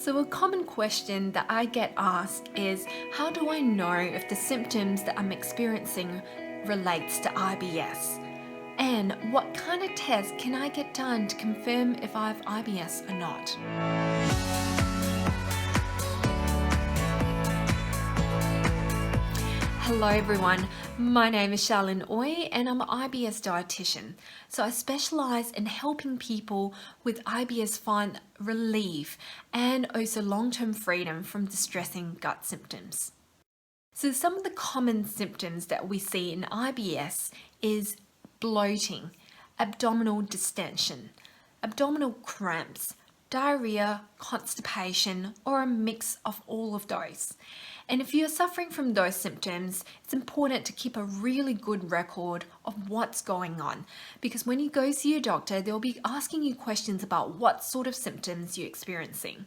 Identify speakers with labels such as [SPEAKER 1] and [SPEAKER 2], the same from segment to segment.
[SPEAKER 1] So a common question that I get asked is, how do I know if the symptoms that I'm experiencing relates to IBS? And what kind of test can I get done to confirm if I have IBS or not? Hello everyone, my name is Charlene Oy and I'm an IBS dietitian. So I specialize in helping people with IBS find relief and also long-term freedom from distressing gut symptoms. So some of the common symptoms that we see in IBS is bloating, abdominal distension, abdominal cramps, diarrhea, constipation, or a mix of all of those. And if you're suffering from those symptoms, it's important to keep a really good record of what's going on, because when you go see your doctor, they'll be asking you questions about what sort of symptoms you're experiencing,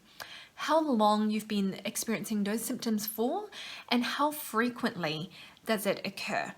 [SPEAKER 1] how long you've been experiencing those symptoms for, and how frequently does it occur.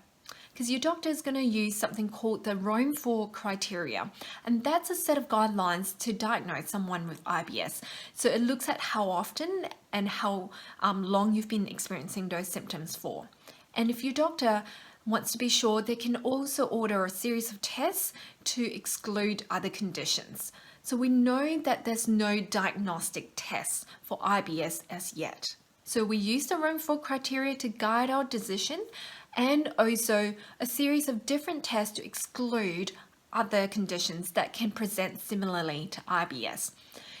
[SPEAKER 1] Because your doctor is going to use something called the Rome 4 criteria, and that's a set of guidelines to diagnose someone with IBS. So it looks at how often and how long you've been experiencing those symptoms for. And if your doctor wants to be sure, they can also order a series of tests to exclude other conditions. So we know that there's no diagnostic tests for IBS as yet. So we use the Rome 4 criteria to guide our decision, and also a series of different tests to exclude other conditions that can present similarly to IBS.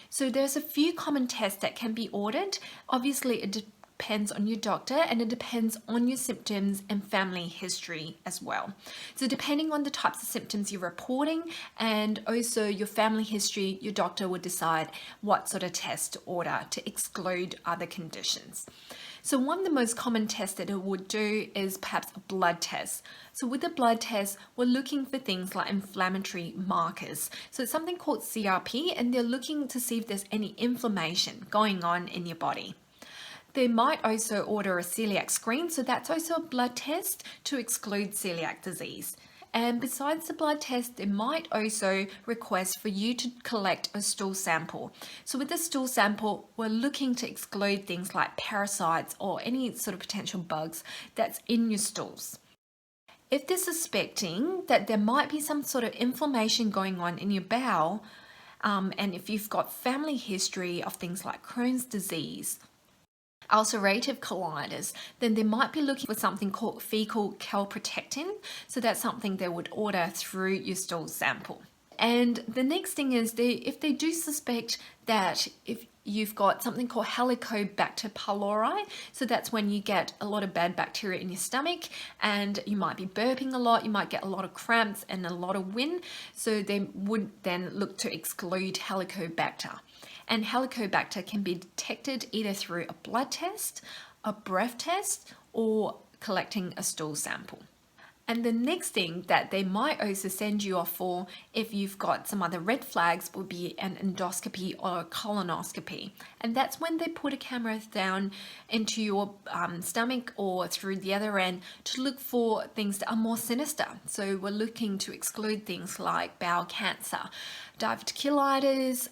[SPEAKER 1] So there's a few common tests that can be ordered. Obviously, it depends on your doctor and it depends on your symptoms and family history as well. So depending on the types of symptoms you're reporting and also your family history, your doctor will decide what sort of test to order to exclude other conditions. So one of the most common tests that it would do is perhaps a blood test. So with a blood test, we're looking for things like inflammatory markers. So it's something called CRP, and they're looking to see if there's any inflammation going on in your body. They might also order a celiac screen, so that's also a blood test to exclude celiac disease. And besides the blood test, they might also request for you to collect a stool sample. So with the stool sample, we're looking to exclude things like parasites or any sort of potential bugs that's in your stools. If they're suspecting that there might be some sort of inflammation going on in your bowel, and if you've got family history of things like Crohn's disease, ulcerative colitis, then they might be looking for something called fecal calprotectin. So that's something they would order through your stool sample. And the next thing is if they do suspect that if you've got something called Helicobacter pylori, so that's when you get a lot of bad bacteria in your stomach and you might be burping a lot, you might get a lot of cramps and a lot of wind, so they would then look to exclude Helicobacter. And Helicobacter can be detected either through a blood test, a breath test, or collecting a stool sample. And the next thing that they might also send you off for, if you've got some other red flags, would be an endoscopy or a colonoscopy. And that's when they put a camera down into your stomach or through the other end to look for things that are more sinister. So we're looking to exclude things like bowel cancer, diverticulitis,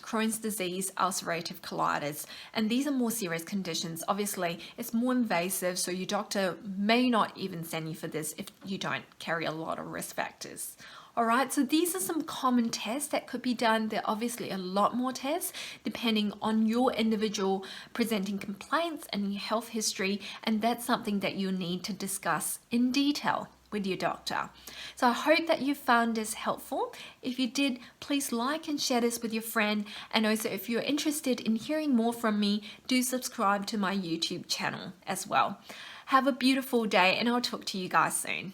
[SPEAKER 1] Crohn's disease, ulcerative colitis. And these are more serious conditions. Obviously, it's more invasive, so your doctor may not even send you for this if you don't carry a lot of risk factors. Alright, so these are some common tests that could be done. There are obviously a lot more tests depending on your individual presenting complaints and your health history, and that's something that you need to discuss in detail with your doctor. So I hope that you found this helpful. If you did, please like and share this with your friend, and also if you're interested in hearing more from me, do subscribe to my YouTube channel as well. Have a beautiful day, and I'll talk to you guys soon.